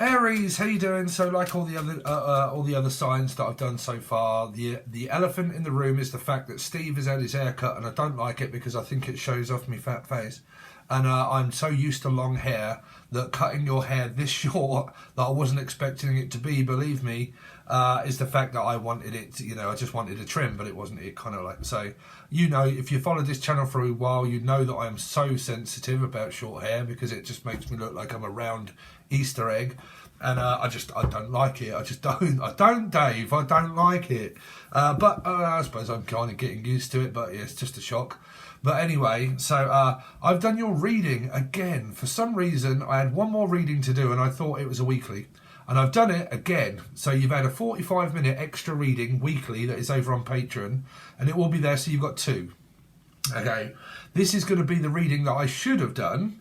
Aries, how you doing? So, like all the other signs that I've done so far, the elephant in the room is the fact that Steve has had his hair cut, and I don't like it because I think it shows off my fat face. And I'm so used to long hair that cutting your hair this short that I wasn't expecting it to be, believe me, is the fact that I wanted it to, I just wanted a trim, but it wasn't it kind of like, so, if you followed this channel for a while, you know that I am so sensitive about short hair because it just makes me look like I'm a round Easter egg. And I don't like it. I don't, Dave. I don't like it. But I suppose I'm kind of getting used to it, but yeah, it's just a shock. But anyway, so I've done your reading again. For some reason, I had one more reading to do, and I thought it was a weekly. And I've done it again. So you've had a 45-minute extra reading weekly that is over on Patreon, and it will be there, so you've got two. Okay. This is going to be the reading that I should have done,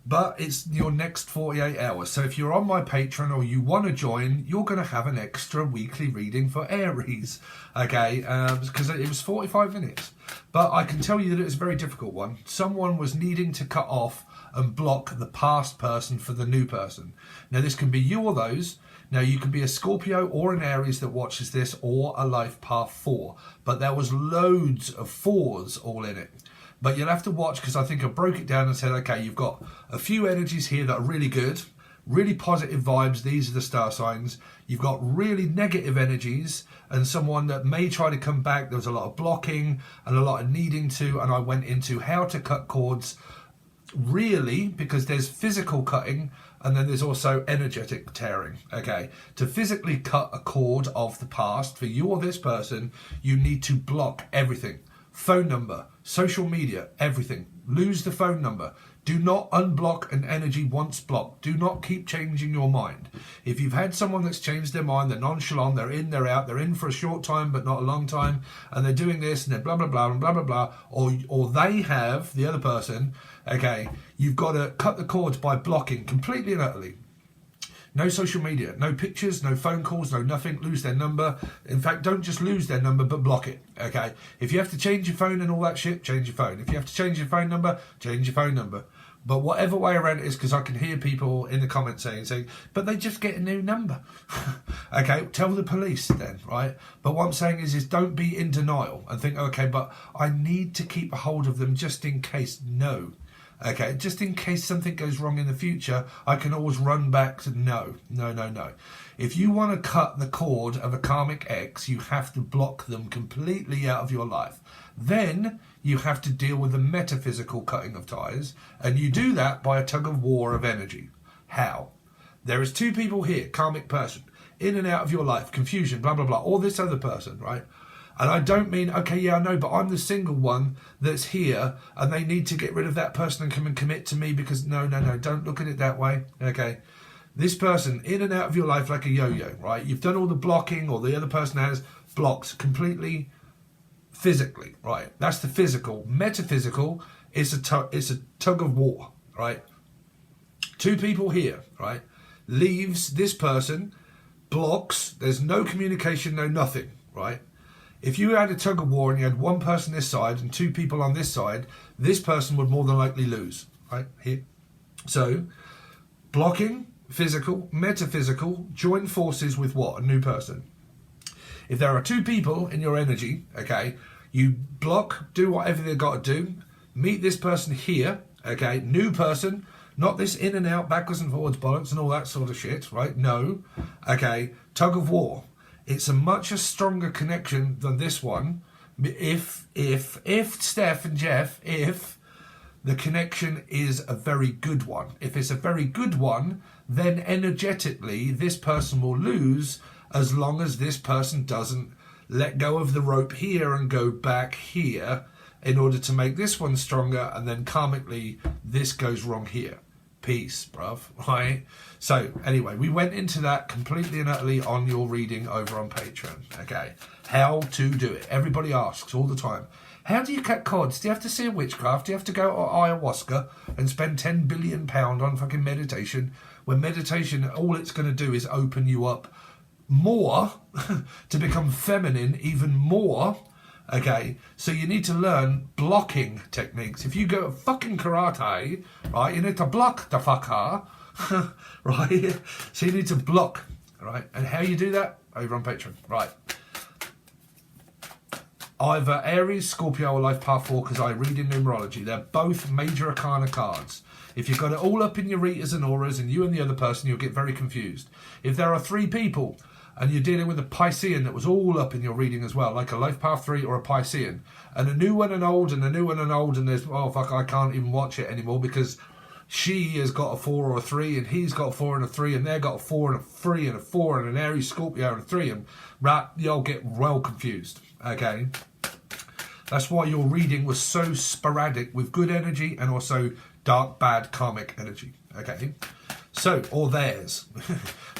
but it's your next 48 hours. So if you're on my Patreon or you want to join, you're going to have an extra weekly reading for Aries, okay? Because it was 45 minutes. But I can tell you that it was a very difficult one. Someone was needing to cut off and block the past person for the new person. Now, this can be you or those. Now, you can be a Scorpio or an Aries that watches this, or a life path 4. But there was loads of 4s all in it. But you'll have to watch, because I think I broke it down and said, okay, you've got a few energies here that are really good, really positive vibes. These are the star signs. You've got really negative energies and someone that may try to come back. There was a lot of blocking and a lot of needing to, and I went into how to cut cords, really, because there's physical cutting and then there's also energetic tearing. Okay, to physically cut a cord of the past for you or this person, you need to block everything. Phone number, social media, everything. Lose the phone number. Do not unblock an energy once blocked. Do not keep changing your mind. If you've had someone that's changed their mind, they're nonchalant, they're in, they're out, they're in for a short time but not a long time, and they're doing this and they're blah, blah, blah, and blah, blah, blah, or they have, the other person, okay, you've got to cut the cords by blocking completely and utterly. No social media, no pictures, no phone calls, no nothing. Lose their number. In fact, don't just lose their number, but block it, okay? If you have to change your phone and all that shit, change your phone. If you have to change your phone number, change your phone number. But whatever way around it is, because I can hear people in the comments saying, but they just get a new number. Okay, tell the police then, right? But what I'm saying is don't be in denial and think, okay, but I need to keep a hold of them just in case. No. Okay, just in case something goes wrong in the future, I can always run back to no. If you want to cut the cord of a karmic ex, you have to block them completely out of your life. Then you have to deal with the metaphysical cutting of ties, and you do that by a tug of war of energy. How? There is two people here, karmic person, in and out of your life, confusion, blah, blah, blah, or this other person, right? And I don't mean, okay, yeah, I know, but I'm the single one that's here and they need to get rid of that person and come and commit to me because no, don't look at it that way, okay? This person in and out of your life like a yo-yo, right? You've done all the blocking, or the other person has blocked completely physically, right? That's the physical. Metaphysical is a tug of war, right? Two people here, right? Leaves this person, blocks, there's no communication, no nothing, right? If you had a tug of war and you had one person this side and two people on this side, this person would more than likely lose, right? Here. So, blocking, physical, metaphysical, join forces with what? A new person. If there are two people in your energy, okay, you block, do whatever they've got to do, meet this person here, okay, new person, not this in and out, backwards and forwards bollocks and all that sort of shit, right? No. Okay, tug of war. It's a much stronger connection than this one. If Steph and Jeff, if the connection is a very good one. If it's a very good one, then energetically this person will lose as long as this person doesn't let go of the rope here and go back here in order to make this one stronger, and then karmically this goes wrong here. Peace, bruv, right? So, anyway, we went into that completely and utterly on your reading over on Patreon, okay? How to do it. Everybody asks all the time, how do you cut cords? Do you have to see a witchcraft? Do you have to go to ayahuasca and spend £10 billion on fucking meditation? When meditation, all it's going to do is open you up more to become feminine even more. Okay, so you need to learn blocking techniques. If you go fucking karate, right, you need to block the fucker right? So you need to block, right? And how you do that? Over on Patreon, right? Either Aries, Scorpio, or Life Path 4, because I read in numerology. They're both major arcana cards. If you've got it all up in your readers and auras and you and the other person, you'll get very confused. If there are 3 people and you're dealing with a Piscean that was all up in your reading as well, like a Life Path 3 or a Piscean, and a new one and old and a new one and old, and there's, oh fuck, I can't even watch it anymore because she has got a 4 or a 3 and he's got a 4 and a 3 and they've got a 4 and a 3 and a 4 and an Aries, Scorpio and a 3, and right, you'll get well confused, okay? That's why your reading was so sporadic with good energy and also dark, bad, karmic energy, okay? So, or theirs.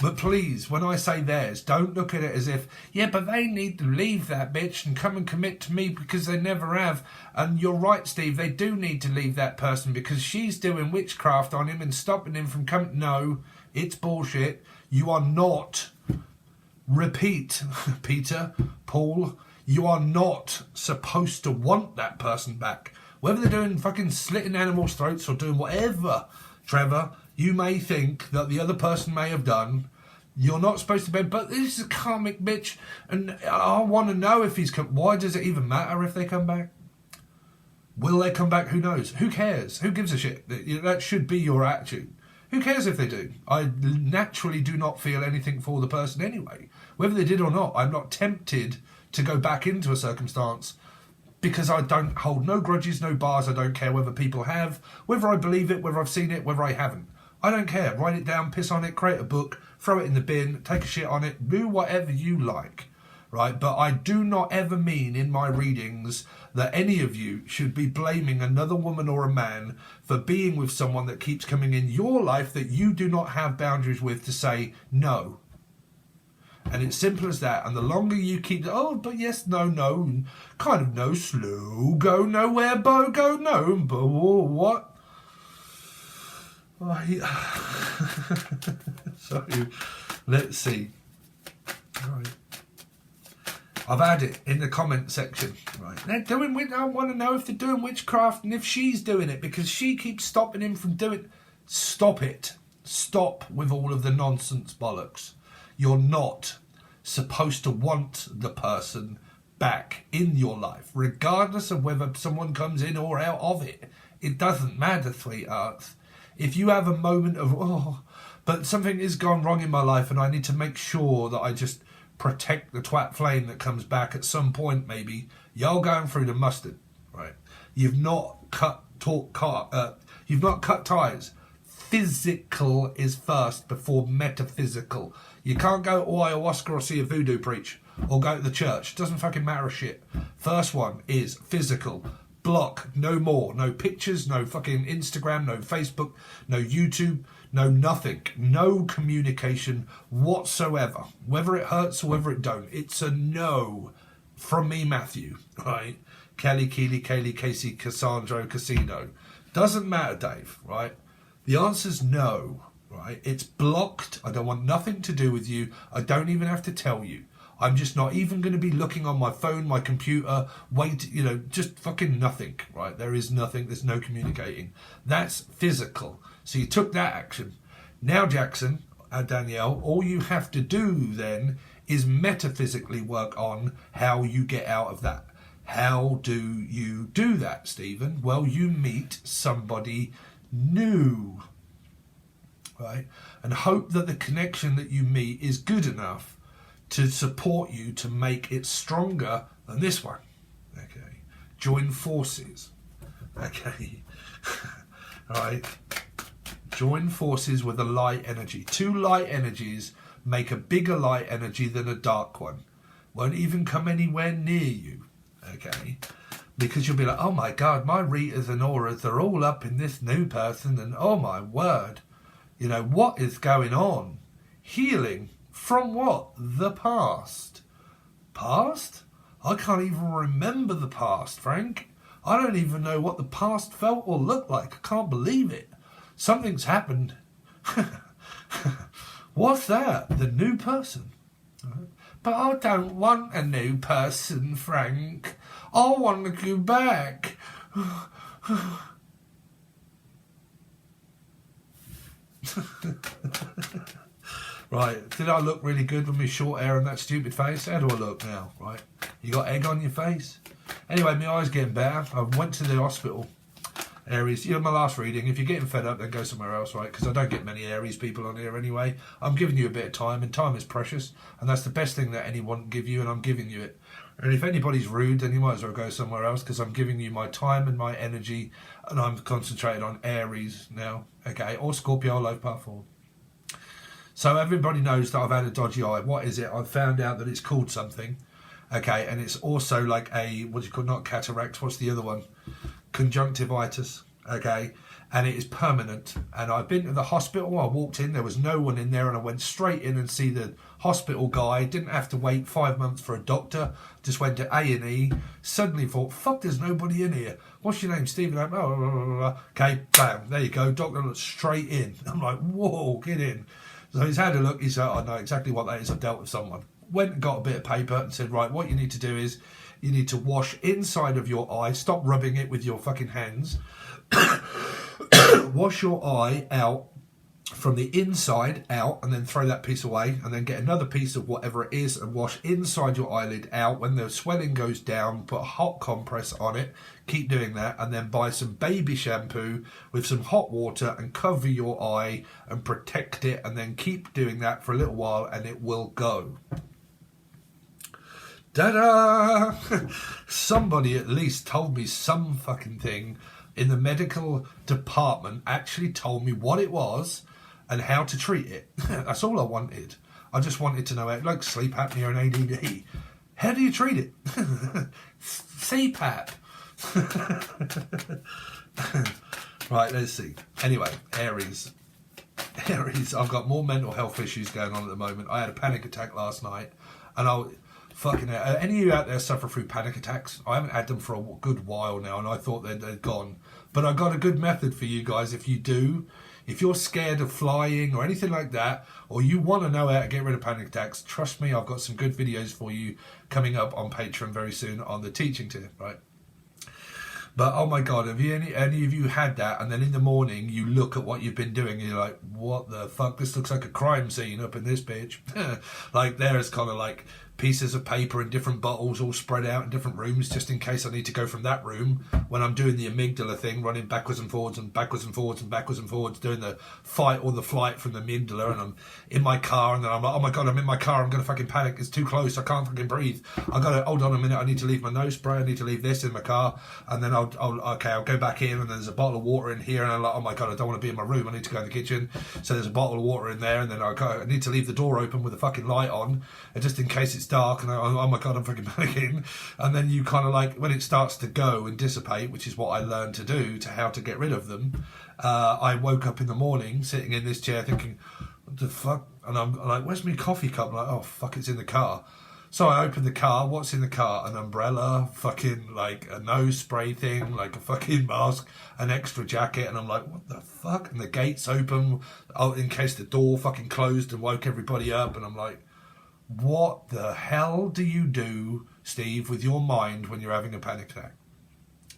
But please, when I say theirs, don't look at it as if, yeah, but they need to leave that bitch and come and commit to me because they never have. And you're right, Steve, they do need to leave that person because she's doing witchcraft on him and stopping him from coming. No, it's bullshit. You are not, repeat, Peter, Paul, you are not supposed to want that person back. Whether they're doing fucking slitting animals' throats or doing whatever, Trevor, you may think that the other person may have done, you're not supposed to be, but this is a karmic bitch, and I want to know if he's come. Why does it even matter if they come back? Will they come back? Who knows? Who cares? Who gives a shit? That should be your attitude. Who cares if they do? I naturally do not feel anything for the person anyway. Whether they did or not, I'm not tempted to go back into a circumstance because I don't hold no grudges, no bars. I don't care whether people have, whether I believe it, whether I've seen it, whether I haven't. I don't care. Write it down, piss on it, create a book, throw it in the bin, take a shit on it, do whatever you like, right? But I do not ever mean in my readings that any of you should be blaming another woman or a man for being with someone that keeps coming in your life that you do not have boundaries with to say no. And it's simple as that. And the longer you keep, oh, but yes, no, no, kind of no, slow, go nowhere, bo, go no, but what? So, let's see. Right. I've had it in the comment section. Right. They're doing, I want to know if they're doing witchcraft and if she's doing it because she keeps stopping him from doing. Stop it. Stop with all of the nonsense bollocks. You're not supposed to want the person back in your life, regardless of whether someone comes in or out of it. It doesn't matter, sweethearts. If you have a moment of, oh, but something has gone wrong in my life and I need to make sure that I just protect the twat flame that comes back at some point, maybe, you're going through the mustard, right? You've not you've not cut ties. Physical is first before metaphysical. You can't go to ayahuasca or see a voodoo preach or go to the church. It doesn't fucking matter a shit. First one is physical. Block, no more. No pictures, no fucking Instagram, no Facebook, no YouTube, no nothing. No communication whatsoever. Whether it hurts or whether it don't. It's a no from me, Matthew. Right? Kelly, Keely, Kaylee, Casey, Cassandro, Casino. Doesn't matter, Dave. Right? The answer's no. Right? It's blocked. I don't want nothing to do with you. I don't even have to tell you. I'm just not even going to be looking on my phone, my computer, just fucking nothing, right? There is nothing. There's no communicating. That's physical. So you took that action. Now, Jackson, Danielle, all you have to do then is metaphysically work on how you get out of that. How do you do that, Stephen? Well, you meet somebody new, right? And hope that the connection that you meet is good enough to support you to make it stronger than this one. Okay. Join forces. Okay. Right. Join forces with a light energy. 2 light energies make a bigger light energy than a dark one. Won't even come anywhere near you. Okay. Because you'll be like, oh my God, my readers and auras are all up in this new person, and oh my word, what is going on? Healing. From what? The past. Past? I can't even remember the past, Frank. I don't even know what the past felt or looked like. I can't believe it. Something's happened. What's that? The new person. But I don't want a new person, Frank. I want to go back. Right, did I look really good with my short hair and that stupid face? How do I look now, right? You got egg on your face? Anyway, my eye's getting better. I went to the hospital. Aries, my last reading. If you're getting fed up, then go somewhere else, right? Because I don't get many Aries people on here anyway. I'm giving you a bit of time, and time is precious, and that's the best thing that anyone can give you, and I'm giving you it. And if anybody's rude, then you might as well go somewhere else, because I'm giving you my time and my energy, and I'm concentrated on Aries now, okay? Or Scorpio, low path forward. So everybody knows that I've had a dodgy eye. What is it? I've found out that it's called something, okay? And it's also like a, what do you call, not cataract, what's the other one? Conjunctivitis, okay, and it is permanent. And I've been to the hospital. I walked in, there was no one in there, and I went straight in and see the hospital guy. Didn't have to wait 5 months for a doctor. Just went to A&E. Suddenly thought, fuck, there's nobody in here. What's your name, Stephen? Oh, blah, blah, blah, blah. Okay, bam, there you go. Doctor looked straight in. I'm like, whoa, get in. So he's had a look. He said, I know exactly what that is. I've dealt with someone. Went and got a bit of paper and said, right, what you need to do is you need to wash inside of your eye. Stop rubbing it with your fucking hands. Wash your eye out from the inside out, and then throw that piece away, and then get another piece of whatever it is and wash inside your eyelid out. When the swelling goes down, put a hot compress on it. Keep doing that, and then buy some baby shampoo with some hot water and cover your eye and protect it, and then keep doing that for a little while, and it will go. Ta-da! Somebody at least told me some fucking thing in the medical department, actually told me what it was and how to treat it. That's all I wanted. I just wanted to know, like sleep apnea and ADD. How do you treat it? CPAP. Right, let's see. Anyway, Aries, I've got more mental health issues going on at the moment. I had a panic attack last night, and fucking hell. Any of you out there suffer through panic attacks? I haven't had them for a good while now, and I thought they'd gone. But I got a good method for you guys. If you do, if you're scared of flying or anything like that, or you want to know how to get rid of panic attacks, trust me, I've got some good videos for you coming up on Patreon very soon on the teaching tier, right? But oh my God, have you any of you had that? And then in the morning you look at what you've been doing and you're like, what the fuck? This looks like a crime scene up in this bitch. Like there's kind of like pieces of paper in different bottles all spread out in different rooms, just in case I need to go from that room when I'm doing the amygdala thing, running backwards and forwards and backwards and forwards and backwards and forwards, doing the fight or the flight from the amygdala. And I'm in my car, and then I'm like, oh my God, I'm in my car, I'm gonna fucking panic, it's too close, I can't fucking breathe, I gotta, hold on a minute, I need to leave my nose spray, I need to leave this in my car, and then I'll go back in, and there's a bottle of water in here, and I'm like, oh my God, I don't want to be in my room, I need to go in the kitchen, so there's a bottle of water in there, and then I need to leave the door open with the fucking light on, and just in case it's dark, and oh my God, I'm fucking panicking. And then you kind of like, when it starts to go and dissipate, which is what I learned to do, to how to get rid of them, I woke up in the morning sitting in this chair thinking, what the fuck? And I'm like, where's my coffee cup? I'm like, oh fuck, it's in the car. So I opened the car. What's in the car? An umbrella, fucking like a nose spray thing, like a fucking mask, an extra jacket. And I'm like, what the fuck? And the gate's open, in case the door fucking closed and woke everybody up. And I'm like, what the hell do you do, Steve, with your mind when you're having a panic attack?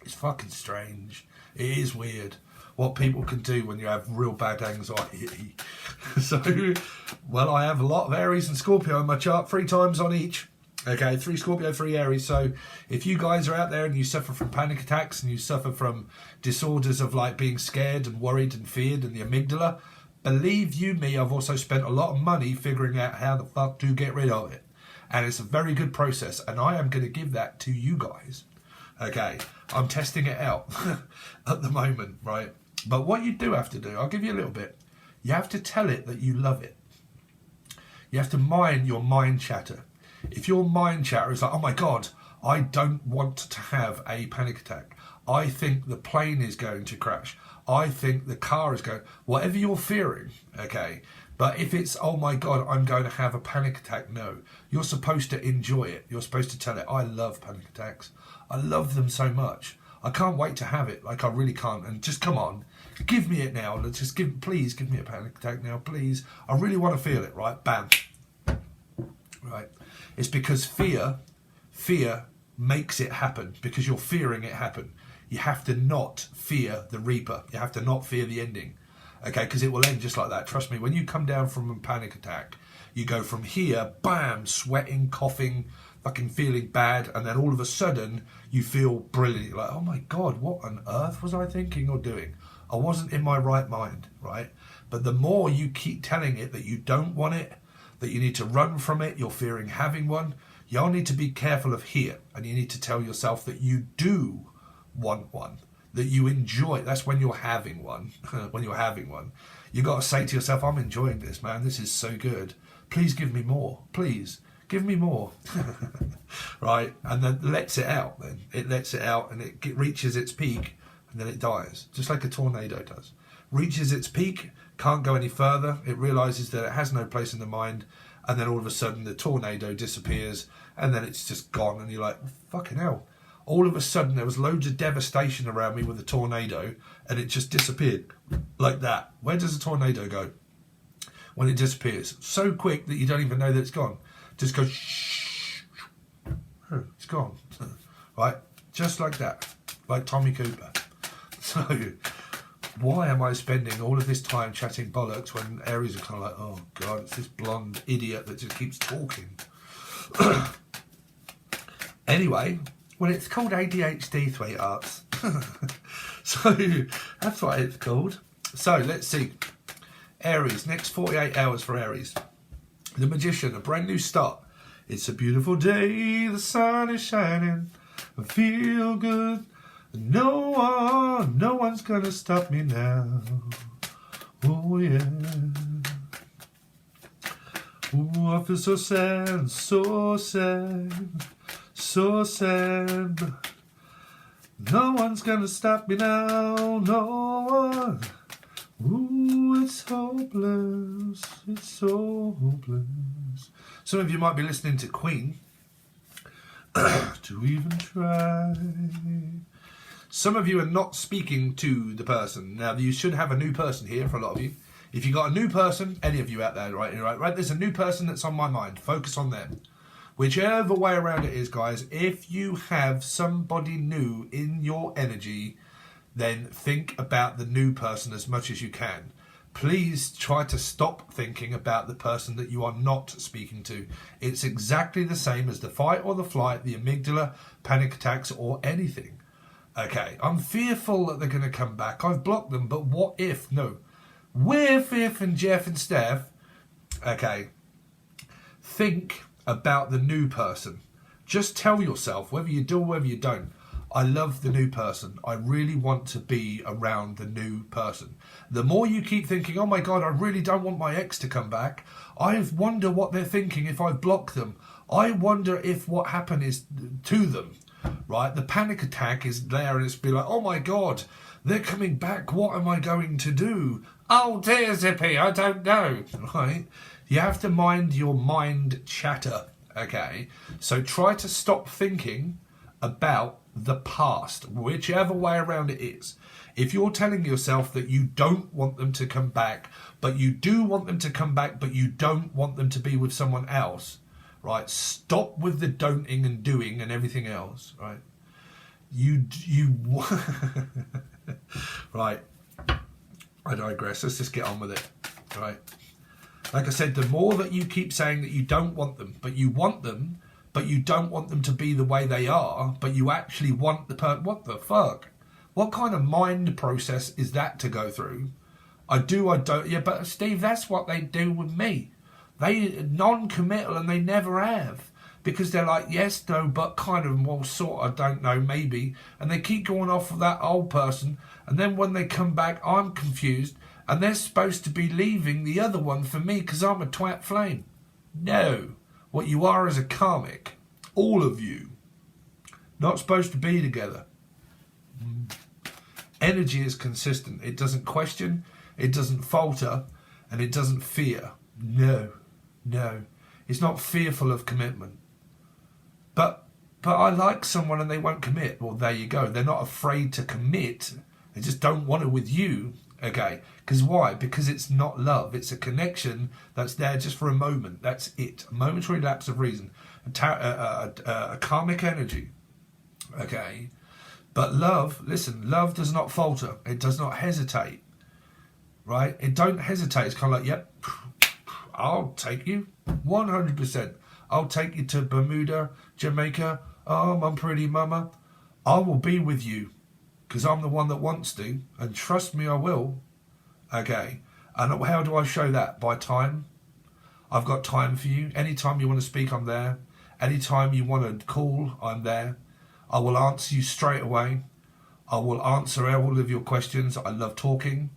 It's fucking strange. It is weird what people can do when you have real bad anxiety. So, well, I have a lot of Aries and Scorpio in my chart, 3 times on each. Okay, 3 Scorpio, 3 Aries. So if you guys are out there and you suffer from panic attacks and you suffer from disorders of like being scared and worried and feared and the amygdala, believe you me, I've also spent a lot of money figuring out how the fuck to get rid of it. And it's a very good process. And I am going to give that to you guys. Okay, I'm testing it out at the moment, right? But what you do have to do, I'll give you a little bit. You have to tell it that you love it. You have to mind your mind chatter. If your mind chatter is like, oh my God, I don't want to have a panic attack. I think the plane is going to crash. I think the car is going, whatever you're fearing, okay? But if it's, oh my God, I'm going to have a panic attack, no. You're supposed to enjoy it. You're supposed to tell it, I love panic attacks. I love them so much. I can't wait to have it. Like, I really can't. And just come on, give me it now. Let's just please give me a panic attack now, please. I really want to feel it, right? Bam. Right. It's because fear makes it happen, because you're fearing it happen. You have to not fear the reaper. You have to not fear the ending. Okay, because it will end just like that. Trust me, when you come down from a panic attack, you go from here, bam, sweating, coughing, fucking feeling bad, and then all of a sudden you feel brilliant. You're like, oh my God, what on earth was I thinking or doing? I wasn't in my right mind, right? But the more you keep telling it that you don't want it, that you need to run from it, you're fearing having one, you'll need to be careful of here. And you need to tell yourself that you do want one, that you enjoy. That's when you're having one. When you're having one, you got to say to yourself, I'm enjoying this, man. This is so good. Please give me more. Please give me more. Right? And then lets it out. Then it lets it out and it reaches its peak and then it dies, just like a tornado does. Reaches its peak, can't go any further. It realizes that it has no place in the mind, and then all of a sudden the tornado disappears and then it's just gone, and you're like, fucking hell. All of a sudden there was loads of devastation around me with a tornado and it just disappeared like that. Where does a tornado go when it disappears? So quick that you don't even know that it's gone. Just goes shh, it's gone. Right? Just like that. Like Tommy Cooper. So why am I spending all of this time chatting bollocks when Aries are kind of like, oh God, it's this blonde idiot that just keeps talking. Anyway, well, it's called ADHD, sweethearts. So that's what it's called. So let's see. Aries, next 48 hours for Aries. The Magician, a brand new start. It's a beautiful day, the sun is shining, I feel good. No one's gonna stop me now. Oh yeah. Oh, I feel so sad, so sad, so sad. No one's gonna stop me now, no one. Ooh, it's hopeless, it's so hopeless. Some of you might be listening to Queen. To even try. Some of you are not speaking to the person. Now, you should have a new person here for a lot of you. If you got a new person, any of you out there, right, there's a new person that's on my mind. Focus on them. Whichever way around it is, guys, if you have somebody new in your energy, then think about the new person as much as you can. Please try to stop thinking about the person that you are not speaking to. It's exactly the same as the fight or the flight, the amygdala, panic attacks, or anything. Okay, I'm fearful that they're going to come back. I've blocked them, but what if? No. With if and Jeff and Steph, okay, think about the new person. Just tell yourself, whether you do or whether you don't, I love the new person. I really want to be around the new person. The more you keep thinking, oh my God, I really don't want my ex to come back. I wonder what they're thinking if I block them. I wonder if what happened is to them, right? The panic attack is there and it's be like, oh my God, they're coming back. What am I going to do? Oh dear, Zippy, I don't know, right? You have to mind your mind chatter, okay? So try to stop thinking about the past, whichever way around it is. If you're telling yourself that you don't want them to come back, but you do want them to come back, but you don't want them to be with someone else, right? Stop with the don'ting and doing and everything else, right? You right. I digress. Let's just get on with it, right? Like I said, the more that you keep saying that you don't want them, but you want them, but you don't want them to be the way they are, but you actually want the what the fuck? What kind of mind process is that to go through? I don't. Yeah, but Steve, that's what they do with me. They non-committal and they never have. Because they're like, yes, no, but kind of, well, sort of, don't know, maybe. And they keep going off of that old person. And then when they come back, I'm confused. And they're supposed to be leaving the other one for me because I'm a twat flame. No. What you are is a karmic. All of you. Not supposed to be together. Energy is consistent. It doesn't question. It doesn't falter. And it doesn't fear. No. No. It's not fearful of commitment. But I like someone and they won't commit. Well, there you go. They're not afraid to commit. They just don't want it with you. Okay. Because why? Because it's not love. It's a connection that's there just for a moment. That's it. A momentary lapse of reason. A karmic energy. Okay. But love, listen, love does not falter. It does not hesitate. right? And don't hesitate. It's kind of like, yep, I'll take you 100%. I'll take you to Bermuda, Jamaica. Oh, my pretty mama. I will be with you because I'm the one that wants to. And trust me, I will. Okay. And how do I show that? By time. I've got time for you. Anytime you want to speak, I'm there. Anytime you want to call, I'm there. I will answer you straight away. I will answer all of your questions. I love talking.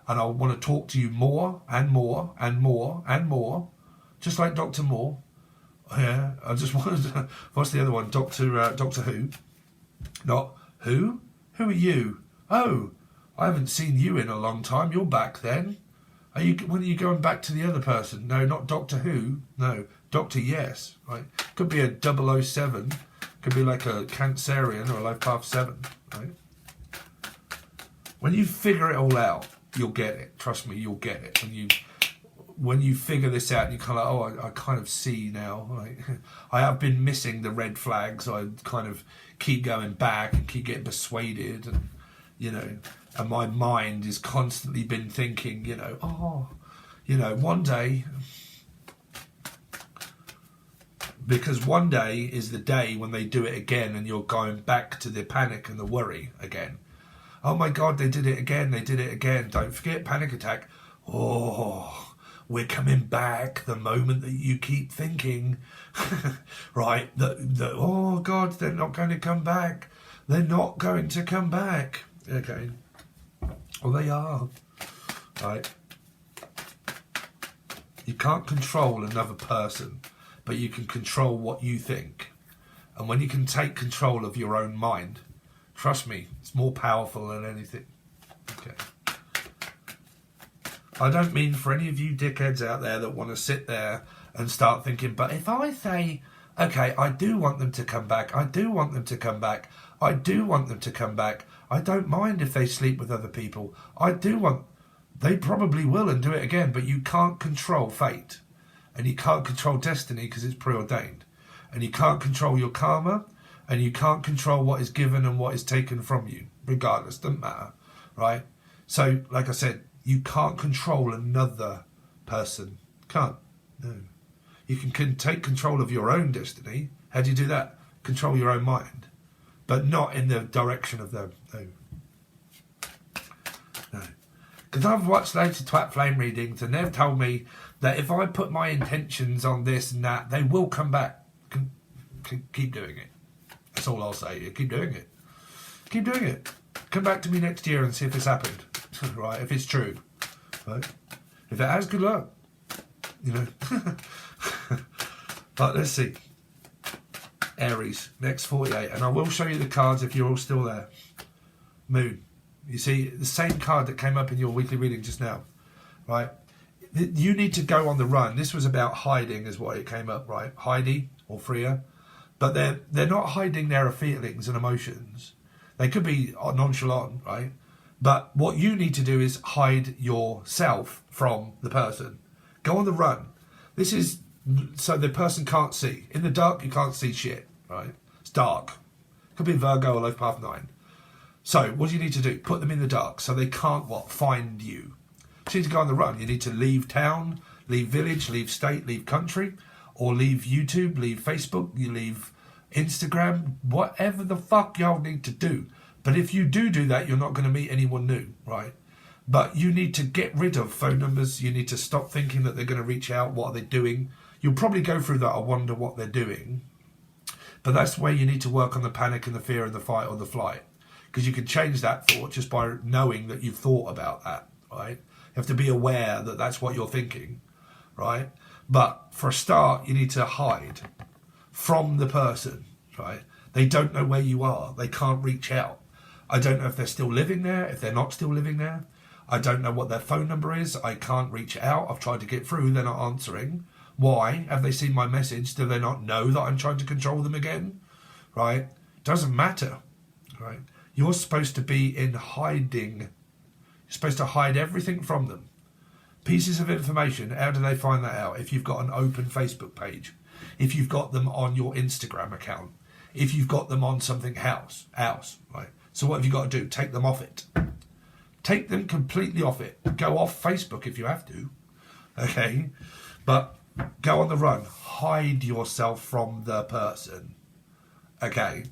And I want to talk to you more and more and more and more. Just like Dr. Moore. Yeah, I just wanted to... What's the other one? Doctor Who? Not who? Who are you? Oh, I haven't seen you in a long time. You're back then. When are you going back to the other person? No, not Doctor Who. No, Doctor Yes. Right? Could be a 007. Could be like a Cancerian or a Life Path 7. Right? When you figure it all out, you'll get it. Trust me, you'll get it. When you figure this out, you kind of, I kind of see now. Like, I have been missing the red flags. I kind of keep going back and keep getting persuaded, and and my mind has constantly been thinking, one day, because one day is the day when they do it again, and you're going back to the panic and the worry again. Oh my God, they did it again. They did it again. Don't forget panic attack. Oh. We're coming back the moment that you keep thinking, right, that oh God, they're not going to come back. They're not going to come back. Okay. Well, they are. Right. You can't control another person, but you can control what you think. And when you can take control of your own mind, trust me, it's more powerful than anything. Okay. I don't mean for any of you dickheads out there that want to sit there and start thinking, but if I say, okay, I do want them to come back, I do want them to come back, I do want them to come back, I don't mind if they sleep with other people, they probably will and do it again, but you can't control fate, and you can't control destiny because it's preordained, and you can't control your karma, and you can't control what is given and what is taken from you, regardless, doesn't matter, right? So, like I said, you can't control another person. Can't. No. You can take control of your own destiny. How do you do that? Control your own mind. But not in the direction of them. No. No. Because I've watched loads of twat flame readings and they've told me that if I put my intentions on this and that, they will come back. Keep doing it. That's all I'll say. Keep doing it. Keep doing it. Come back to me next year and see if it's happened. Right, if it's true. Right? If it has, good luck. But let's see. Aries, next 48. And I will show you the cards if you're all still there. Moon. You see, the same card that came up in your weekly reading just now. Right? You need to go on the run. This was about hiding is what it came up, right? Heidi or Freya. But they're not hiding their feelings and emotions. They could be nonchalant, right? But what you need to do is hide yourself from the person. Go on the run. This is so the person can't see. In the dark, you can't see shit, right? It's dark. Could be Virgo or Life Path 9. So what do you need to do? Put them in the dark so they can't, find you. So you need to go on the run. You need to leave town, leave village, leave state, leave country, or leave YouTube, leave Facebook, you leave Instagram, whatever the fuck y'all need to do. But if you do that, you're not going to meet anyone new, right? But you need to get rid of phone numbers. You need to stop thinking that they're going to reach out. What are they doing? You'll probably go through that. I wonder what they're doing. But that's where you need to work on the panic and the fear and the fight or the flight. Because you can change that thought just by knowing that you've thought about that, right? You have to be aware that that's what you're thinking, right? But for a start, you need to hide from the person, right? They don't know where you are. They can't reach out. I don't know if they're still living there, if they're not still living there. I don't know what their phone number is. I can't reach out. I've tried to get through. They're not answering. Why? Have they seen my message? Do they not know that I'm trying to control them again? Right? Doesn't matter. Right? You're supposed to be in hiding. You're supposed to hide everything from them. Pieces of information. How do they find that out? If you've got an open Facebook page. If you've got them on your Instagram account. If you've got them on something else. Right? So what have you got to do? Take them off it. Take them completely off it. Go off Facebook if you have to. Okay? But go on the run. Hide yourself from the person. Okay?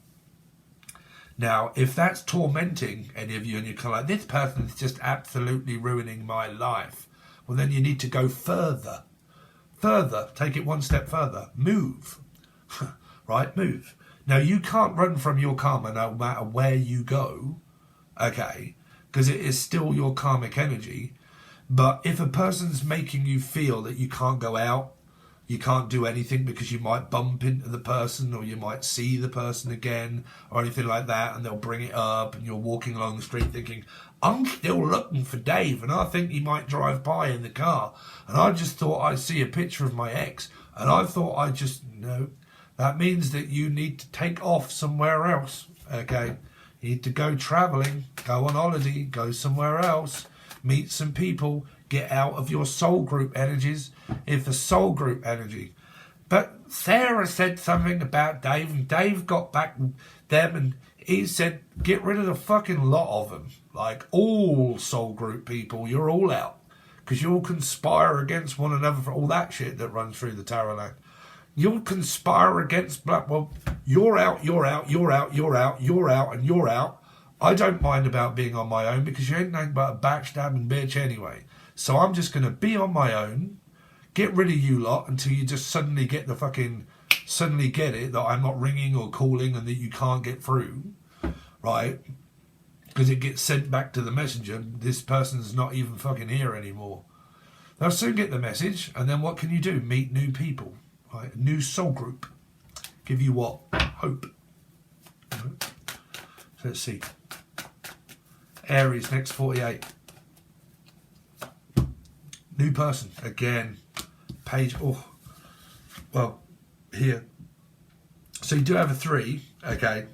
Now, if that's tormenting any of you and you're kind of like, this person is just absolutely ruining my life, well, then you need to go further. Further. Take it one step further. Move. Right? Move. Now, you can't run from your karma no matter where you go. Okay? Because it is still your karmic energy. But if a person's making you feel that you can't go out, you can't do anything because you might bump into the person or you might see the person again or anything like that, and they'll bring it up and you're walking along the street thinking, I'm still looking for Dave and I think he might drive by in the car and I just thought I'd see a picture of my ex and I thought I just, no, that means that you need to take off somewhere else, okay? You need to go travelling, go on holiday, go somewhere else, meet some people, get out of your soul group energies. If the soul group energy. But Sarah said something about Dave, and Dave got back them and he said, get rid of the fucking lot of them. Like all soul group people, you're all out. Because you'll conspire against one another for all that shit that runs through the tarot line. You'll conspire against black. Well, you're out, you're out, you're out, you're out, you're out, and you're out. I don't mind about being on my own because you ain't nothing but a backstabbing bitch anyway. So I'm just going to be on my own, get rid of you lot until you just suddenly get the fucking, suddenly get it that I'm not ringing or calling and that you can't get through, right? Because it gets sent back to the messenger. This person's not even fucking here anymore. They'll soon get the message, and then what can you do? Meet new people, right? A new soul group. Give you what? Hope. Right. So let's see. Aries, next 48. New person, again, page, oh, well, here. So you do have a 3, okay,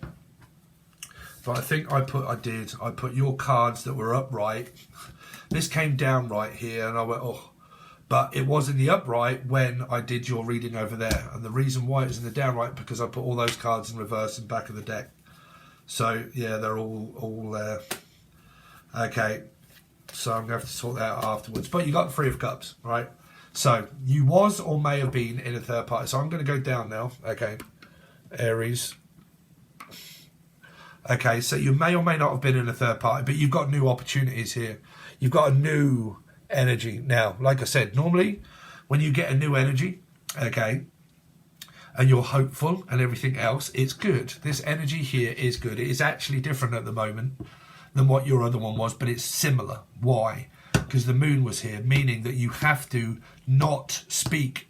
but I think I put your cards that were upright. This came down right here, and I went, oh, but it was in the upright when I did your reading over there, and the reason why it was in the downright because I put all those cards in reverse and back of the deck. So, yeah, they're all there. Okay. So I'm going to have to sort that out afterwards. But you got the 3 of Cups, right? So you was or may have been in a third party. So I'm going to go down now. Okay. Aries. Okay, so you may or may not have been in a third party, but you've got new opportunities here. You've got a new energy. Now, like I said, normally when you get a new energy, okay, and you're hopeful and everything else, it's good. This energy here is good. It is actually different at the moment than what your other one was, but it's similar. Why? Because the moon was here, meaning that you have to not speak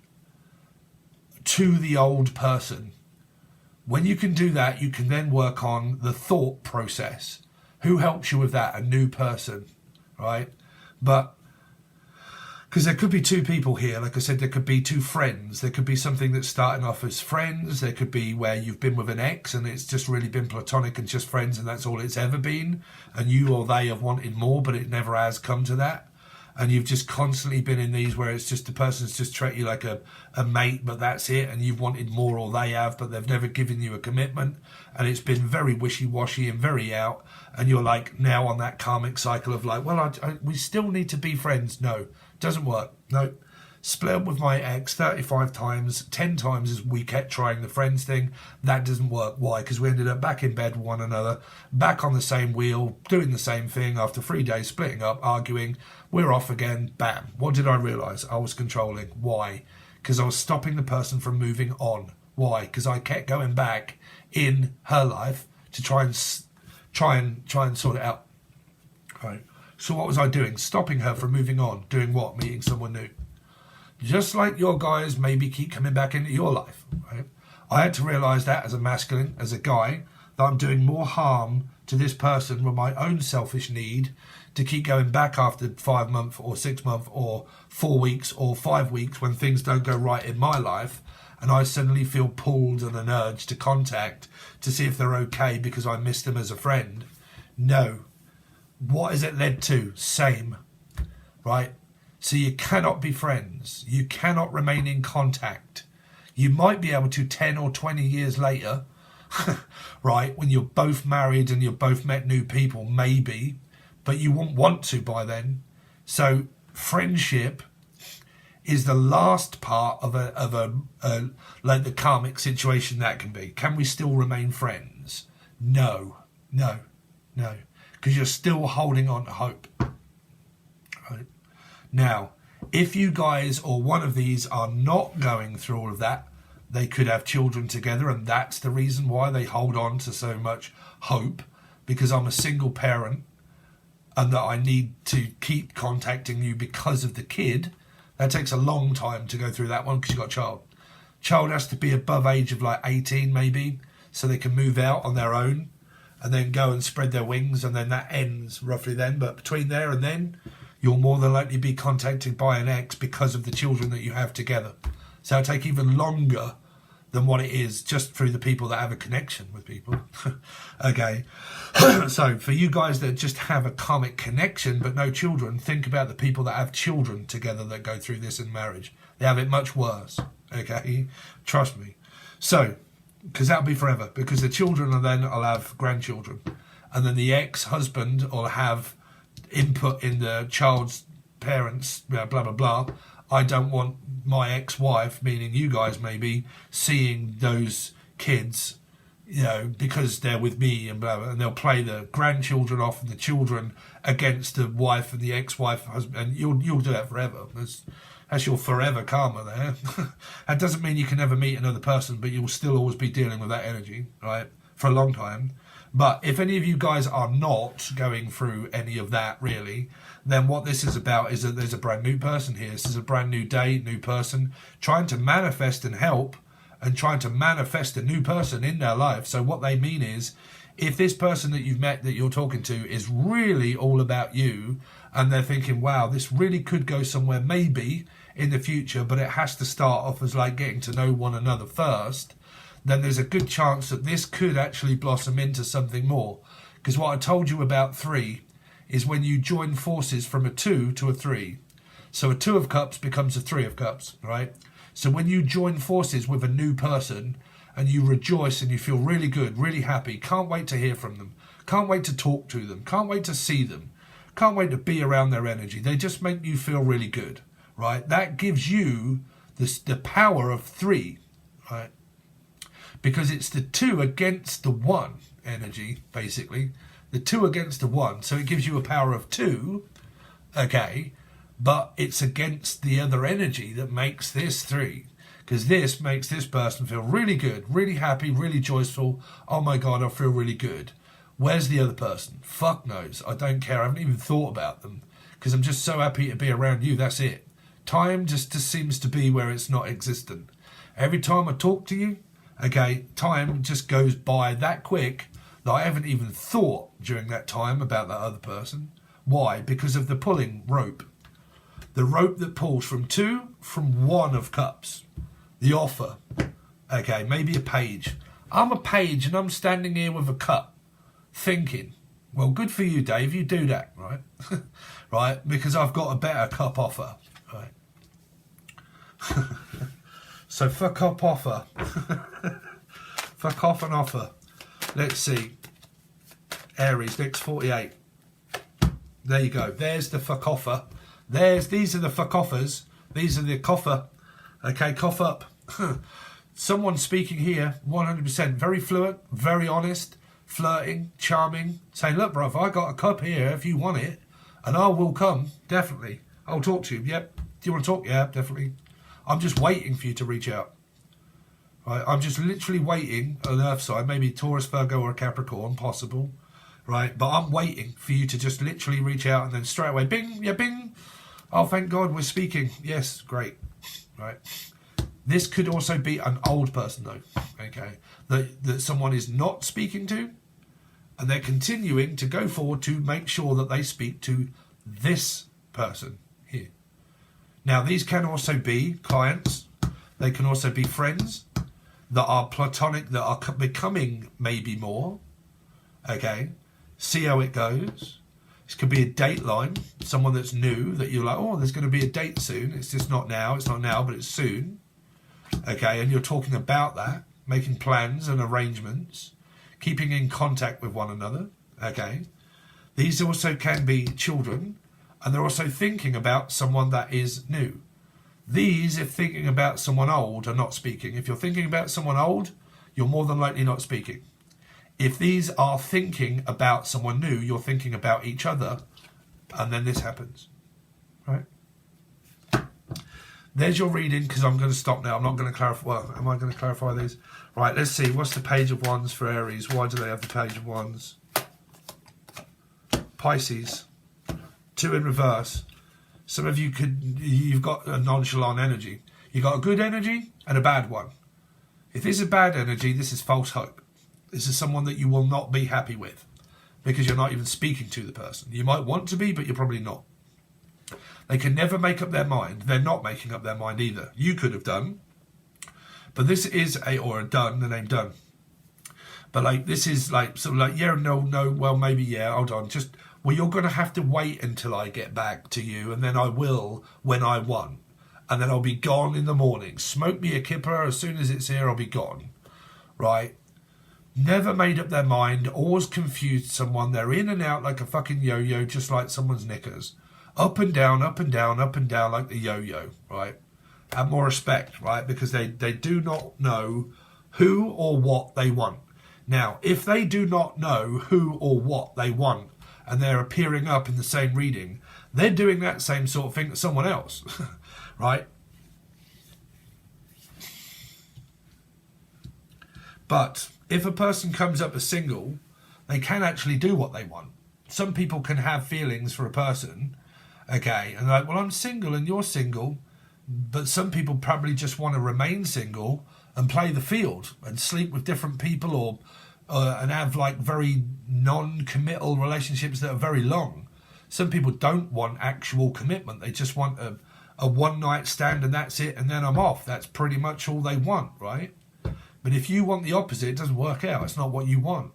to the old person. When you can do that, you can then work on the thought process. Who helps you with that? A new person, right? But because there could be 2 people here, like I said, there could be 2 friends. There could be something that's starting off as friends. There could be where you've been with an ex and it's just really been platonic and just friends and that's all it's ever been. And you or they have wanted more, but it never has come to that. And you've just constantly been in these where it's just the person's just treat you like a mate, but that's it. And you've wanted more or they have, but they've never given you a commitment. And it's been very wishy-washy and very out. And you're like now on that karmic cycle of like, well, we still need to be friends. No. Doesn't work. No. Split up with my ex 35 times, 10 times as we kept trying the friends thing. That doesn't work. Why? Because we ended up back in bed with one another, back on the same wheel, doing the same thing after 3 days, splitting up, arguing. We're off again. Bam. What did I realise? I was controlling. Why? Because I was stopping the person from moving on. Why? Because I kept going back in her life to try and sort it out. Right. So what was I doing? Stopping her from moving on. Doing what? Meeting someone new. Just like your guys maybe keep coming back into your life. Right? I had to realise that as a masculine, as a guy, that I'm doing more harm to this person with my own selfish need to keep going back after 5 months or 6 months or 4 weeks or 5 weeks when things don't go right in my life. And I suddenly feel pulled and an urge to contact to see if they're okay because I missed them as a friend. No. What has it led to? Same, right? So you cannot be friends. You cannot remain in contact. You might be able to 10 or 20 years later, right, when you're both married and you've both met new people, maybe. but you won't want to by then. So friendship is the last part of a like the karmic situation that can be. Can we still remain friends? No, because you're still holding on to hope. Right? Now, if you guys or one of these are not going through all of that, they could have children together, and that's the reason why they hold on to so much hope, because I'm a single parent and that I need to keep contacting you because of the kid. That takes a long time to go through that one because you've got a child. Child has to be above age of like 18 maybe, so they can move out on their own and then go and spread their wings, and then that ends roughly then. But between there and then, you'll more than likely be contacted by an ex because of the children that you have together. So it'll take even longer than what it is just through the people that have a connection with people. Okay. So for you guys that just have a karmic connection but no children, think about the people that have children together that go through this in marriage. They have it much worse. Okay. Trust me. So, because that'll be forever, because the children will have grandchildren, and then the ex-husband will have input in the child's parents, blah, blah, blah. I don't want my ex-wife, meaning you guys maybe, seeing those kids, you know, because they're with me and blah, blah, and they'll play the grandchildren off and the children against the wife and the ex-wife, husband, and you'll do that forever. That's your forever karma there. That doesn't mean you can never meet another person, but you'll still always be dealing with that energy, right, for a long time. But if any of you guys are not going through any of that really, then what this is about is that there's a brand new person here. This is a brand new day, new person, trying to manifest and help, and trying to manifest a new person in their life. So what they mean is, if this person that you've met, that you're talking to, is really all about you, and they're thinking, wow, this really could go somewhere maybe in the future, but it has to start off as like getting to know one another first, then there's a good chance that this could actually blossom into something more. Because what I told you about 3 is when you join forces from a 2 to a 3. So a 2 of cups becomes a 3 of cups, right? So when you join forces with a new person and you rejoice and you feel really good, really happy, can't wait to hear from them, can't wait to talk to them, can't wait to see them, can't wait to be around their energy. They just make you feel really good, right? That gives you the power of 3, right? Because it's the 2 against the 1 energy, basically. The 2 against the 1. So it gives you a power of 2, okay, but it's against the other energy that makes this 3. Because this makes this person feel really good, really happy, really joyful. Oh my God, I feel really good. Where's the other person? Fuck knows. I don't care. I haven't even thought about them. Because I'm just so happy to be around you. That's it. Time just seems to be where it's not existent. Every time I talk to you, okay, time just goes by that quick that I haven't even thought during that time about that other person. Why? Because of the pulling rope. The rope that pulls from 2, from 1 of cups. The offer. Okay, maybe a page. I'm a page and I'm standing here with a cup thinking, well, good for you, Dave, you do that, right? Right, because I've got a better cup offer, right? So fuck up offer. Fuck off an offer. Let's see. Aries, next 48. There you go. There's the fuck offer. These are the fuck offers. These are the coffer. Okay, cough up. Someone speaking here, 100%. Very fluent, very honest, flirting, charming. Saying, look, bruv, I got a cup here if you want it. And I will come, definitely. I'll talk to you. Yep. Do you want to talk? Yeah, definitely. I'm just waiting for you to reach out. Right? I'm just literally waiting on the earth side, maybe Taurus, Virgo or a Capricorn, possible. Right? But I'm waiting for you to just literally reach out and then straight away, bing, yeah, bing. Oh, thank God we're speaking. Yes, great. Right? This could also be an old person though, okay, that someone is not speaking to, and they're continuing to go forward to make sure that they speak to this person here. Now, these can also be clients. They can also be friends that are platonic, that are becoming maybe more. Okay, see how it goes. This could be a dateline, someone that's new, that you're like, oh, there's going to be a date soon. It's just not now. It's not now, but it's soon. Okay, and you're talking about that, making plans and arrangements, keeping in contact with one another. Okay, These also can be children, and they're also thinking about someone that is new. These, if thinking about someone old, are not speaking. If you're thinking about someone old, you're more than likely not speaking. If these are thinking about someone new, you're thinking about each other, and then this happens. Right? There's your reading, because I'm going to stop now. I'm not going to clarify. Well, am I going to clarify these? Right, let's see. What's the Page of Wands for Aries? Why do they have the Page of Wands? Pisces. 2 in reverse. Some of you you've got a nonchalant energy. You've got a good energy and a bad one. If this is bad energy, this is false hope. This is someone that you will not be happy with because you're not even speaking to the person. You might want to be, but you're probably not. They can never make up their mind. They're not making up their mind either. You could have done, but this is the name done. But like, this is like, sort of like, yeah, no, well, maybe, yeah, hold on. Well, you're going to have to wait until I get back to you, and then I will when I want. And then I'll be gone in the morning. Smoke me a kipper. As soon as it's here, I'll be gone. Right? Never made up their mind. Always confused someone. They're in and out like a fucking yo-yo, just like someone's knickers. Up and down, up and down, up and down like the yo-yo. Right? Have more respect, right? Because they do not know who or what they want. Now, if they do not know who or what they want, and they're appearing up in the same reading, they're doing that same sort of thing to someone else. Right? But if a person comes up as single, they can actually do what they want. Some people can have feelings for a person, okay, and they're like, well, I'm single and you're single, but some people probably just want to remain single and play the field and sleep with different people or and have like very non-committal relationships that are very long. Some people don't want actual commitment. They just want a one-night stand and that's it, and then I'm off. That's pretty much all they want, right? But if you want the opposite, it doesn't work out. It's not what you want.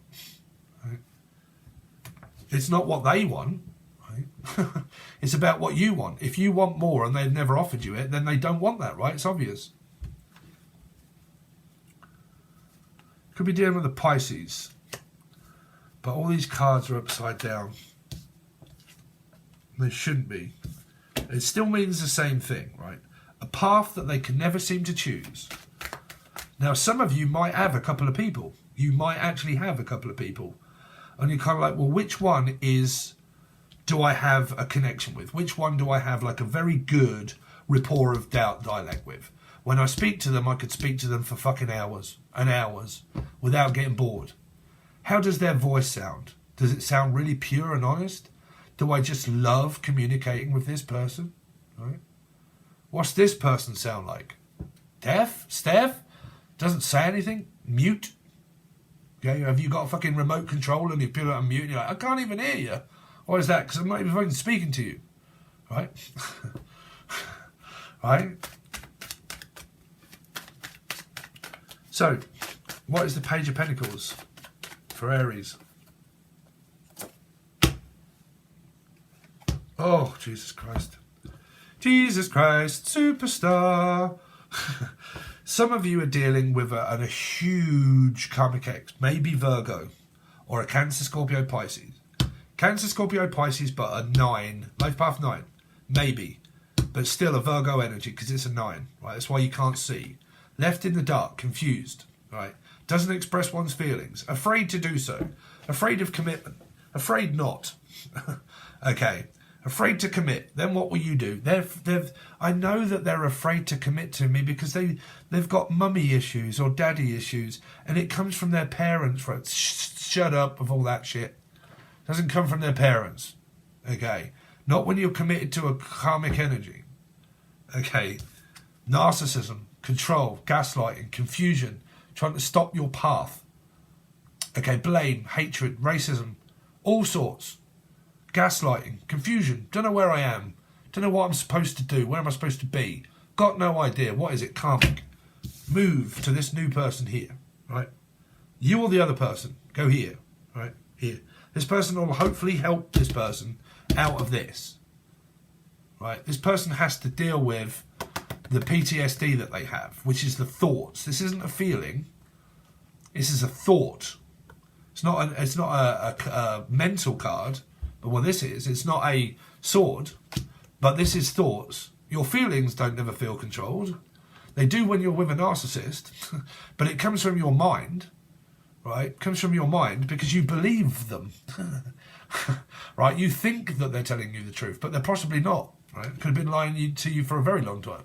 Right? It's not what they want. Right? It's about what you want. If you want more and they've never offered you it, then they don't want that, right? It's obvious. Could be dealing with the Pisces. But all these cards are upside down. They shouldn't be. It still means the same thing, right? A path that they can never seem to choose. Now, some of you might have a couple of people. You might actually have a couple of people. And you're kind of like, well, which one do I have a connection with? Which one do I have like a very good rapport of dialect with? When I speak to them, I could speak to them for fucking hours and hours without getting bored. How does their voice sound? Does it sound really pure and honest? Do I just love communicating with this person? Right? What's this person sound like? Deaf? Steph? Doesn't say anything? Mute? Okay, have you got a fucking remote control and you put it on mute and you're like, I can't even hear you. Why is that? Because I'm not even fucking speaking to you. Right? Right? So, what is the Page of Pentacles for Aries? Oh, Jesus Christ. Jesus Christ, superstar. Some of you are dealing with a huge karmic ex, maybe Virgo, or a Cancer, Scorpio, Pisces. Cancer, Scorpio, Pisces, but a 9, life path 9, maybe, but still a Virgo energy because it's a 9, right? That's why you can't see. Left in the dark, confused, right? Doesn't express one's feelings, afraid to do so, afraid of commitment, afraid not. Okay. Afraid to commit. Then what will you do? I know that they're afraid to commit to me because they've got mummy issues or daddy issues, and it comes from their parents. Right? Shut up with all that shit. Doesn't come from their parents. Okay. Not when you're committed to a karmic energy. Okay. Narcissism, control, gaslighting, confusion, trying to stop your path. Okay. Blame, hatred, racism, all sorts. Gaslighting, confusion, don't know where I am, don't know what I'm supposed to do, where am I supposed to be, got no idea, what is it, karmic. Move to this new person here, right? You or the other person, go here, right, here. This person will hopefully help this person out of this, right? This person has to deal with the PTSD that they have, which is the thoughts. This isn't a feeling, this is a thought. It's not a mental card, But what this is, it's not a sword, but this is thoughts. Your feelings don't never feel controlled. They do when you're with a narcissist, but it comes from your mind, right? It comes from your mind because you believe them, right? You think that they're telling you the truth, but they're possibly not, right? Could have been lying to you for a very long time,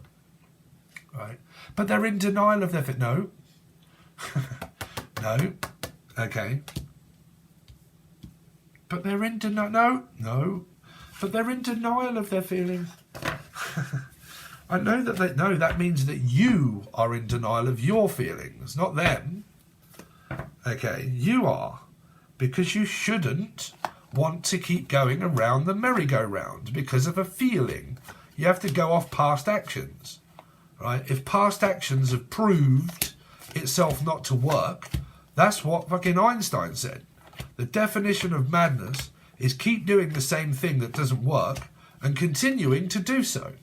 right? But they're in denial of their no. No. Okay. But they're in denial. No. But they're in denial of their feelings. I know that they know that means that you are in denial of your feelings, not them. Okay, you are. Because you shouldn't want to keep going around the merry-go-round because of a feeling. You have to go off past actions, right? If past actions have proved itself not to work, that's what fucking Einstein said. The definition of madness is keep doing the same thing that doesn't work and continuing to do so.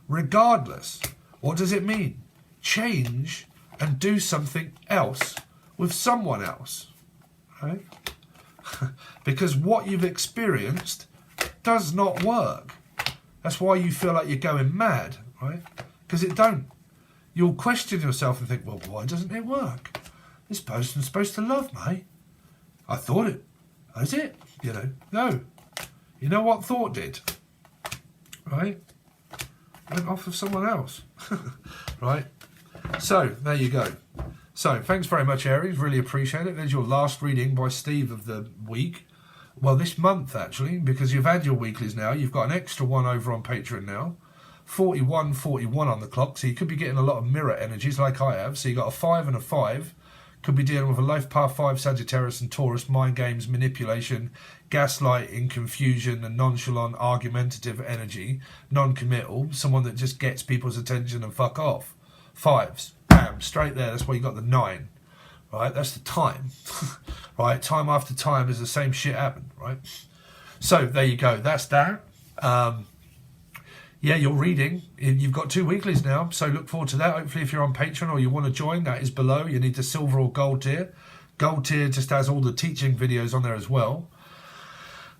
Regardless. What does it mean? Change and do something else with someone else. Right? Because what you've experienced does not work. That's why you feel like you're going mad, right? Because it don't. You'll question yourself and think, well, why doesn't it work? This person's supposed to love me. I thought it. Is it? You know, no. You know what thought did? Right? Went off of someone else. Right? So, there you go. So, thanks very much, Aries. Really appreciate it. There's your last reading by Steve of the week. Well, this month, actually, because you've had your weeklies now. You've got an extra one over on Patreon now. 41 on the clock. So, you could be getting a lot of mirror energies like I have. So, you got a 5 and a 5. Could be dealing with a life path 5, Sagittarius and Taurus, mind games, manipulation, gaslighting, confusion, and nonchalant, argumentative energy, non-committal, someone that just gets people's attention and fuck off. 5s, bam, straight there. That's why you got the 9, right? That's the time, right? Time after time is the same shit happen, right? So there you go. That's that. Yeah, you're reading. You've got 2 weeklies now, so look forward to that. Hopefully, if you're on Patreon or you want to join, that is below. You need the silver or gold tier. Gold tier just has all the teaching videos on there as well.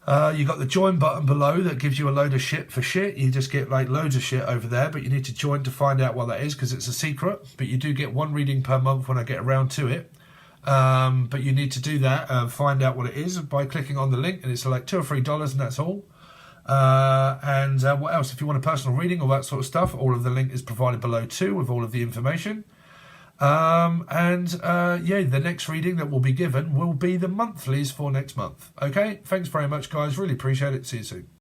You got the join button below that gives you a load of shit for shit. You just get like loads of shit over there, but you need to join to find out what that is because it's a secret. But you do get 1 reading per month when I get around to it. But you need to do that, find out what it is by clicking on the link, and it's like $2 or $3, and that's all. And what else? If you want a personal reading, all that sort of stuff, all of the link is provided below too with all of the information. Yeah, the next reading that will be given will be the monthlies for next month. Okay, thanks very much, guys. Really appreciate it. See you soon.